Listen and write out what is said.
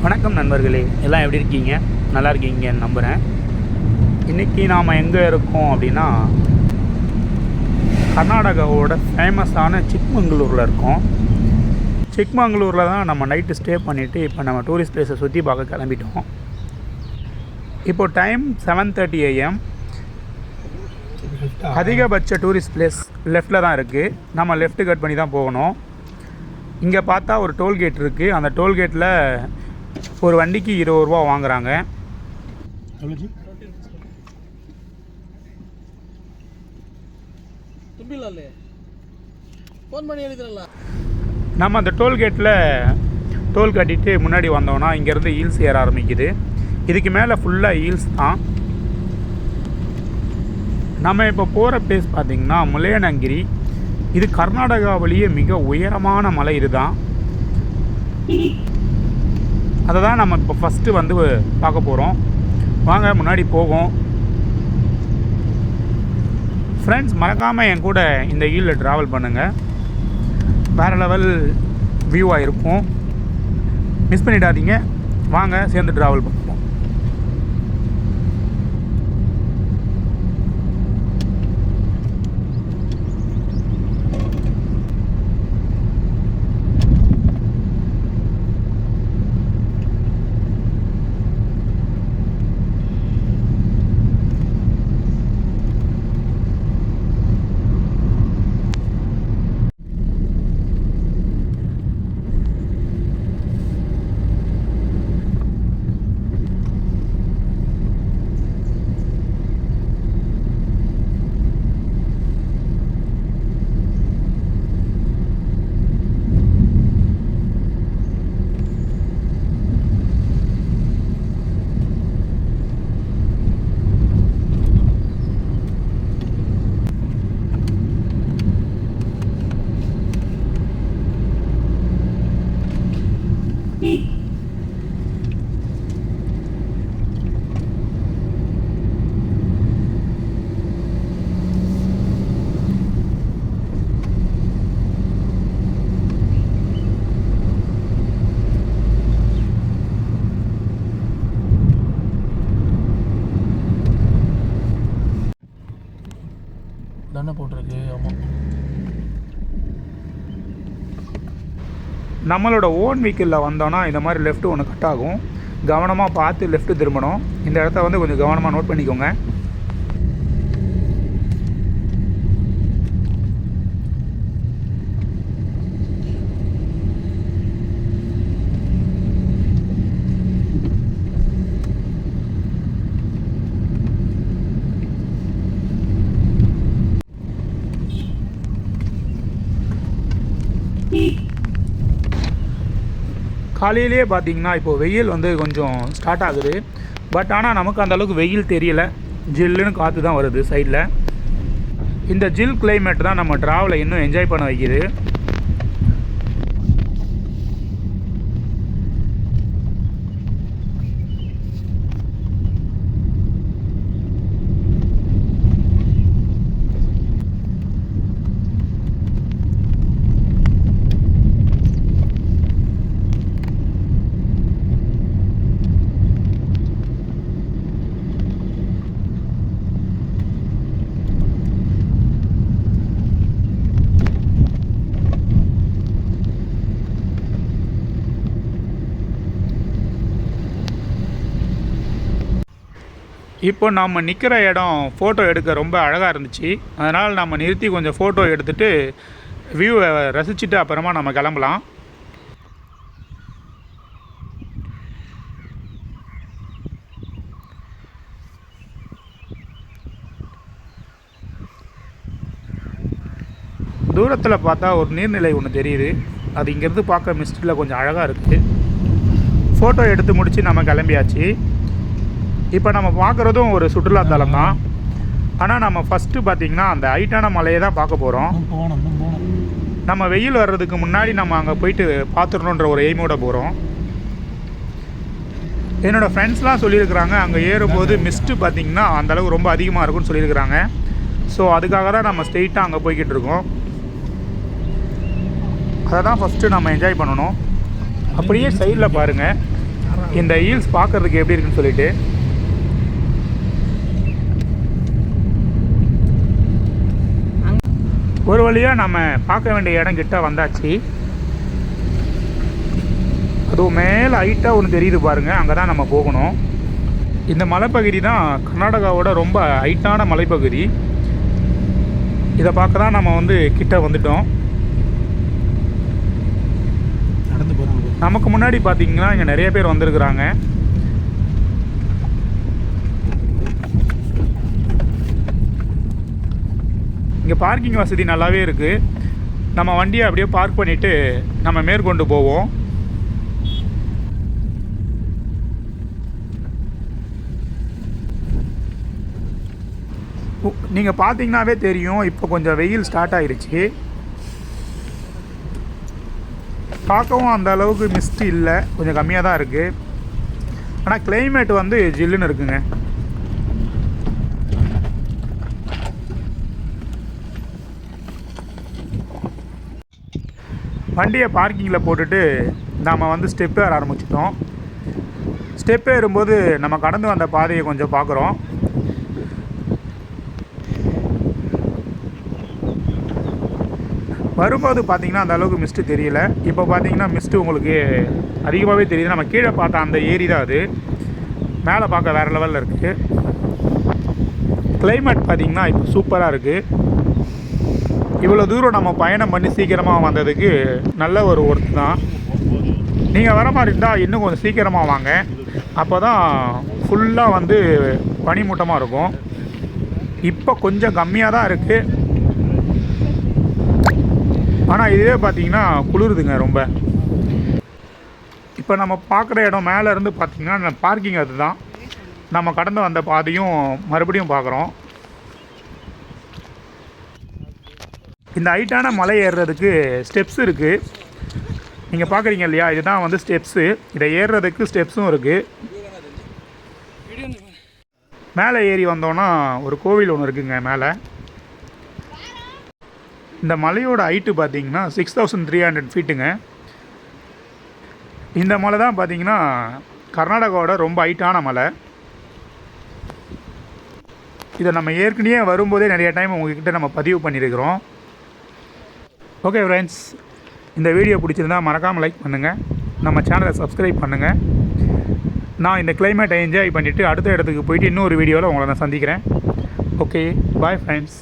வணக்கம் நண்பர்களே, எல்லாம் எப்படி இருக்கீங்க? நல்லா இருக்கீங்கன்னு நம்புகிறேன். இன்றைக்கி நாம் எங்கே இருக்கோம் அப்படின்னா, கர்நாடகாவோட ஃபேமஸான சிக்மங்களூரில் இருக்கோம். சிக்மங்களூரில் தான் நம்ம நைட்டு ஸ்டே பண்ணிவிட்டு இப்போ நம்ம டூரிஸ்ட் பிளேஸை சுற்றி பார்க்க கிளம்பிட்டோம். இப்போது டைம் 7:30 AM. அதிகபட்ச டூரிஸ்ட் பிளேஸ் லெஃப்டில் தான் இருக்குது. நம்ம லெஃப்ட்டு கட் பண்ணி தான் போகணும். இங்கே பார்த்தா ஒரு டோல்கேட் இருக்குது. அந்த டோல்கேட்டில் ஒரு வண்டிக்கு 20 ரூபா வாங்குகிறாங்க. நம்ம அந்த டோல்கேட்டில் டோல் கட்டிட்டு முன்னாடி வந்தோம்னா இங்கேருந்து ஹீல்ஸ் ஏற ஆரம்பிக்குது. இதுக்கு மேலே ஃபுல்லாக ஹீல்ஸ் தான். நம்ம இப்போ போகிற பிளேஸ் பார்த்திங்கன்னா முல்லையனகிரி. இது கர்நாடகாவிலேயே மிக உயரமான மலை இதுதான். அதை தான் நம்ம இப்போ ஃபஸ்ட்டு வந்து பார்க்க போகிறோம். வாங்க முன்னாடி போவோம். ஃப்ரெண்ட்ஸ், மறக்காமல் என் கூட இந்த ஹில்லில் ட்ராவல் பண்ணுங்கள். வேறு லெவல் வியூவாக இருக்கும். மிஸ் பண்ணிடாதீங்க. வாங்க சேர்ந்து ட்ராவல் பண்ணுவோம். போட்டிருக்கு. ஆமாம், நம்மளோட ஓன் வெஹிக்கிளில் வந்தோன்னா இந்த மாதிரி லெஃப்ட்டு ஒன்று கட் ஆகும். கவனமாக பார்த்து லெஃப்ட்டு திரும்பணும். இந்த இடத்த வந்து கொஞ்சம் கவனமாக நோட் பண்ணிக்கோங்க. காலையிலே பார்த்தீங்கன்னா இப்போது வெயில் வந்து கொஞ்சம் ஸ்டார்ட் ஆகுது. பட் ஆனால் நமக்கு அந்தளவுக்கு வெயில் தெரியலை. ஜில்லுன்னு காற்று தான் வருது சைடில். இந்த ஜில் கிளைமேட் தான் நம்ம ட்ராவலை இன்னும் என்ஜாய் பண்ண வைக்கிது. இப்போ நம்ம நிற்கிற இடம் ஃபோட்டோ எடுக்க ரொம்ப அழகாக இருந்துச்சு. அதனால் நம்ம நிறுத்தி கொஞ்சம் ஃபோட்டோ எடுத்துகிட்டு வியூவை ரசிச்சுட்டு அப்புறமா நம்ம கிளம்பலாம். தூரத்தில் பார்த்தா ஒரு நீர்நிலை ஒன்று தெரியுது. அது இங்கேருந்து பார்க்க மிஸ்டில் கொஞ்சம் அழகாக இருக்குது. ஃபோட்டோ எடுத்து முடித்து நம்ம கிளம்பியாச்சு. இப்போ நம்ம பார்க்குறதும் ஒரு சுற்றுலாத்தலம் தான். ஆனால் நம்ம ஃபஸ்ட்டு பார்த்திங்கன்னா அந்த ஹைட்டான மலையை தான் பார்க்க போகிறோம். நம்ம வெயில் வர்றதுக்கு முன்னாடி நம்ம அங்கே போயிட்டு பார்த்துடணுன்ற ஒரு எய்மோட போகிறோம். என்னோடய ஃப்ரெண்ட்ஸ்லாம் சொல்லியிருக்கிறாங்க அங்கே ஏறும்போது மிஸ்ட்டு பார்த்திங்கன்னா அந்தளவு ரொம்ப அதிகமாக இருக்கும்னு சொல்லியிருக்கிறாங்க. ஸோ அதுக்காக தான் நம்ம ஸ்ட்ரெயிட்டாக அங்கே போய்கிட்டு இருக்கோம். அதை தான் ஃபஸ்ட்டு நம்ம என்ஜாய் பண்ணணும். அப்படியே சைடில் பாருங்கள், இந்த ஹீல்ஸ் பார்க்குறதுக்கு எப்படி இருக்குன்னு சொல்லிட்டு. ஒரு வழியாக நம்ம பார்க்க வேண்டிய இடம் கிட்ட வந்தாச்சு. அதுவும் மேலே ஹைட்டாக ஒன்று தெரியுது பாருங்கள், அங்கே தான் நம்ம போகணும். இந்த மலைப்பகுதி தான் கர்நாடகாவோட ரொம்ப ஹைட்டான மலைப்பகுதி. இதை பார்க்க தான் நம்ம வந்து கிட்ட வந்துட்டோம். நடந்து போகிறோம். நமக்கு முன்னாடி பார்த்தீங்கன்னா இங்கே நிறைய பேர் வந்திருக்கிறாங்க. இங்கே பார்க்கிங் வசதி நல்லாவே இருக்குது. நம்ம வண்டியை அப்படியே பார்க் பண்ணிவிட்டு நம்ம மேற்கொண்டு போவோம். நீங்கள் பார்த்தீங்கன்னாவே தெரியும், இப்போ கொஞ்சம் வெயில் ஸ்டார்ட் ஆகிடுச்சு. பார்க்கவும் அந்த அளவுக்கு மிஸ்ட் இல்லை, கொஞ்சம் கம்மியாக தான் இருக்குது. ஆனால் கிளைமேட் வந்து ஜில்லுன்னு இருக்குங்க. வண்டியை பார்க்கிங்கில் போட்டுட்டு நாம் வந்து ஸ்டெப் ஏற ஆரம்பிச்சிட்டோம். ஸ்டெப் ஏறும்போது நம்ம கடந்து வந்த பாதையை கொஞ்சம் பார்க்குறோம். வரும்போது பார்த்திங்கன்னா அந்த அளவுக்கு மிஸ்ட்டு தெரியல. இப்போ பார்த்திங்கன்னா மிஸ்ட்டு உங்களுக்கு அதிகமாகவே தெரியுது. நம்ம கீழே பார்த்த அந்த ஏரி தான் அது. மேலே பார்க்க வேறு லெவலில் இருக்குது. கிளைமேட் பார்த்திங்கன்னா இப்போ சூப்பராக இருக்குது. இவ்வளோ தூரம் நம்ம பயணம் பண்ணி சீக்கிரமாக வந்ததுக்கு நல்ல ஒரு ஒர்க் தான். நீங்கள் வர மாதிரி இருந்தால் இன்னும் கொஞ்சம் சீக்கிரமாக வாங்க. அப்போ தான் ஃபுல்லாக வந்து பனிமூட்டமாக இருக்கும். இப்போ கொஞ்சம் கம்மியாக தான் இருக்குது. ஆனால் இதுவே பார்த்திங்கன்னா குளிருதுங்க ரொம்ப. இப்போ நம்ம பார்க்குற இடம் மேலே இருந்து பார்த்திங்கன்னா பார்க்கிங் அது தான். நம்ம கடந்து வந்த பாதையும் மறுபடியும் பார்க்குறோம். இந்த ஹைட்டான மலை ஏறுறதுக்கு ஸ்டெப்ஸ் இருக்குது. நீங்கள் பார்க்குறீங்க இல்லையா, இதுதான் வந்து ஸ்டெப்ஸு. இதை ஏறுறதுக்கு ஸ்டெப்ஸும் இருக்குது. மேலே ஏறி வந்தோன்னா ஒரு கோவில் ஒன்று இருக்குங்க மேலே. இந்த மலையோட ஹைட்டு பார்த்திங்கன்னா 6300 ஃபீட்டுங்க. இந்த மலை தான் பார்த்திங்கன்னா கர்நாடகாவோட ரொம்ப ஹைட்டான மலை. இதை நம்ம ஏற்கனவே வரும்போதே நிறைய டைம் உங்கள்கிட்ட நம்ம பதிவு பண்ணியிருக்கிறோம். ஓகே ஃப்ரெண்ட்ஸ், இந்த வீடியோ பிடிச்சிருந்தால் மறக்காமல் லைக் பண்ணுங்கள், நம்ம சேனலை சப்ஸ்கிரைப் பண்ணுங்கள். நான் இந்த கிளைமேட்டை என்ஜாய் பண்ணிவிட்டு அடுத்த இடத்துக்கு போயிட்டு இன்னொரு வீடியோவில் உங்களை நான் சந்திக்கிறேன். Okay, bye friends.